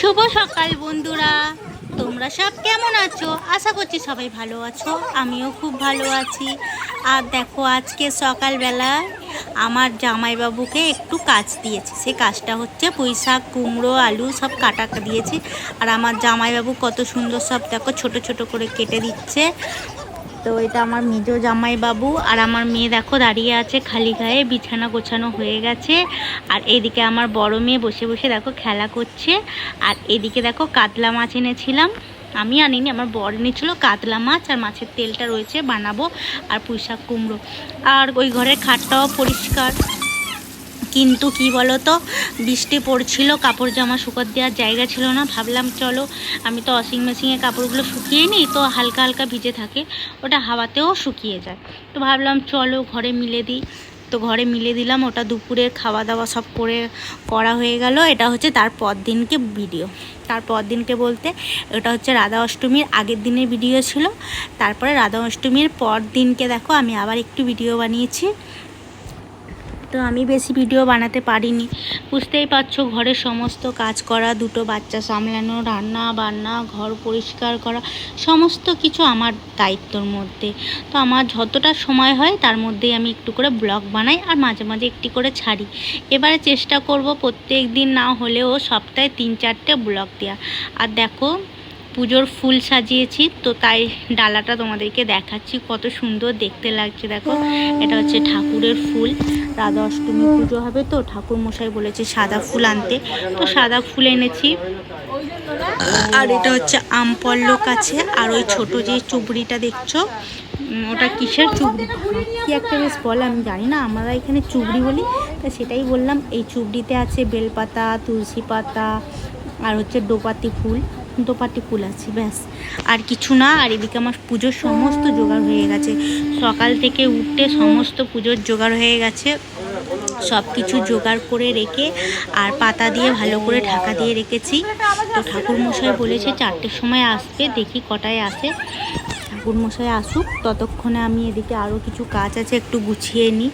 শুভ সকাল বন্ধুরা, তোমরা সব কেমন আছো? আশা করছি সবাই ভালো আছো, আমিও খুব ভালো আছি। আর দেখো, আজকে সকালবেলায় আমার জামাইবাবুকে একটু কাজ দিয়েছি। সে কাজটা হচ্ছে পুঁই শাক, কুমড়ো, আলু সব কাটা দিয়েছি। আর আমার জামাইবাবু কত সুন্দর সব দেখো ছোট ছোট করে কেটে দিচ্ছে। তো এটা আমার মেজ জামাইবাবু। আর আমার মেয়ে দেখো দাঁড়িয়ে আছে খালি গায়ে, বিছানা গোছানো হয়ে গেছে। আর এইদিকে আমার বড় মেয়ে বসে বসে দেখো খেলা করছে। আর এদিকে দেখো কাতলা মাছ এনেছিলাম, আমি আনিনি, আমার বর এনেছিল কাতলা মাছ। আর মাছের তেলটা রয়েছে, বানাবো। আর পুঁই শাক, কুমড়ো। আর ওই ঘরের খাটটাও পরিষ্কার, কিন্তু কি বলো তো, বৃষ্টি পড়ছিল, কাপড় জামা শুকোতে দেওয়ার জায়গা ছিল না। ভাবলাম চলো, আমি তো ওয়াশিং মেশিনে কাপড়গুলো শুকিয়ে নিই, তো হালকা হালকা ভিজে থাকে, ওটা হাওয়াতেও শুকিয়ে যায়। তো ভাবলাম চলো ঘরে মিলে দিই। তো ঘরে মিলে দিলাম। ওটা দুপুরের খাওয়া দাওয়া সব করা হয়ে গেল। এটা হচ্ছে তারপর দিনকে ভিডিও। তারপর দিনকে বলতে এটা হচ্ছে রাধা অষ্টমীর আগের দিনের ভিডিও ছিল। তারপরে রাধা অষ্টমীর পর দিনকে দেখো আমি আবার একটু ভিডিও বানিয়েছি। তো আমি বেশি ভিডিও বানাতে পারিনি, বুঝতেই পারছো, ঘরের সমস্ত কাজ করা, দুটো বাচ্চা সামলানো, রান্না বান্না, ঘর পরিষ্কার করা, সমস্ত কিছু আমার দায়িত্বর মধ্যে। তো আমার যতটা সময় হয় তার মধ্যেই আমি একটু করে ব্লগ বানাই, আর মাঝে মাঝে একটি করে ছাড়ি। এবারে চেষ্টা করব প্রত্যেক দিন না হলেও সপ্তাহে 3-4টে ব্লগ দেওয়া। আর দেখো পুজোর ফুল সাজিয়েছি, তো তাই ডালাটা তোমাদেরকে দেখাচ্ছি, কত সুন্দর দেখতে লাগছে দেখো। এটা হচ্ছে ঠাকুরের ফুল, রাধা অষ্টমী পুজো হবে, তো ঠাকুর মশাই বলেছে সাদা ফুল আনতে, তো সাদা ফুল এনেছি। আর এটা হচ্ছে আমপল্লক আছে। আর ওই ছোট যে চুবড়িটা দেখছো, ওটা কিসের চুবড়ি কি একটা বেশ বলে, আমি জানি না, আমরা এখানে চুবড়ি বলি, তা সেটাই বললাম। এই চুবড়িতে আছে বেলপাতা, তুলসী পাতা, আর হচ্ছে দোপাটি ফুল আছে, ব্যাস আর কিছু না। আর এদিকে আমার পুজোর সমস্ত জোগাড় হয়ে গেছে, সকাল থেকে উঠে সমস্ত পুজোর জোগাড় হয়ে গেছে। সব কিছু জোগাড় করে রেখে আর পাতা দিয়ে ভালো করে ঢাকা দিয়ে রেখেছি। তো ঠাকুরমশাই বলেছে 4টের সময় আসবে, দেখি কটায় আসে। ঠাকুরমশাই আসুক, ততক্ষণে আমি এদিকে আরও কিছু কাজ আছে একটু গুছিয়ে নিই।